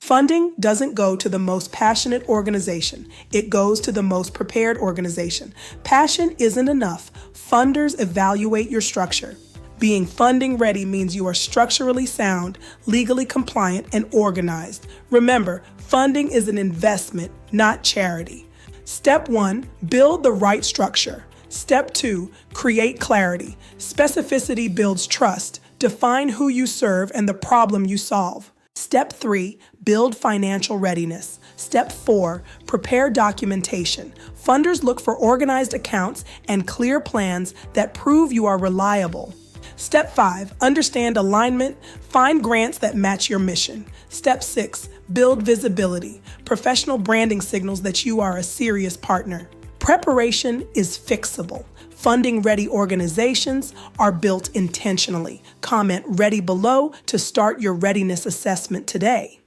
Funding doesn't go to the most passionate organization. It goes to the most prepared organization. Passion isn't enough. Funders evaluate your structure. Being funding ready means you are structurally sound, legally compliant, and organized. Remember, funding is an investment, not charity. Step 1, build the right structure. Step 2, create clarity. Specificity builds trust. Define who you serve and the problem you solve. Step 3, build financial readiness. Step 4, prepare documentation. Funders look for organized accounts and clear plans that prove you are reliable. Step 5, understand alignment. Find grants that match your mission. Step 6, build visibility. Professional branding signals that you are a serious partner. Preparation is fixable. Funding-ready organizations are built intentionally. Comment "ready" below to start your readiness assessment today.